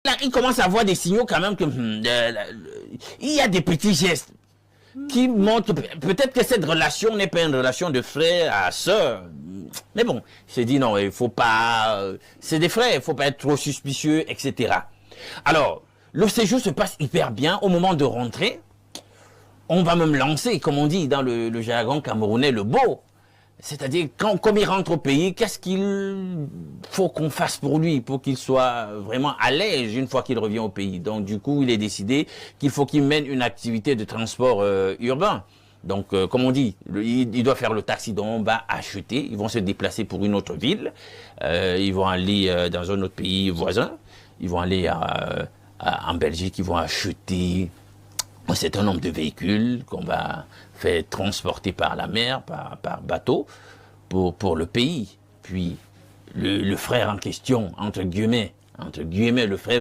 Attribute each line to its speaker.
Speaker 1: là, il commence à voir des signaux quand même que il y a des petits gestes qui montrent peut-être que cette relation n'est pas une relation de frère à sœur. Mais bon, il s'est dit non, il faut pas... c'est des frères, il faut pas être trop suspicieux, etc. Alors, le séjour se passe hyper bien. Au moment de rentrer, on va même lancer, comme on dit dans le jargon camerounais, le beau. C'est-à-dire, comme il rentre au pays, qu'est-ce qu'il faut qu'on fasse pour lui, pour qu'il soit vraiment à l'aise une fois qu'il revient au pays. Donc, du coup, il est décidé qu'il faut qu'il mène une activité de transport urbain. Donc, comme on dit, il doit faire le taxi dont on va acheter. Ils vont se déplacer pour une autre ville. Ils vont aller dans un autre pays voisin. Ils vont aller en Belgique. Ils vont acheter un certain nombre de véhicules qu'on va faire transporter par la mer, par bateau, pour le pays. Puis, le frère en question, entre guillemets, le frère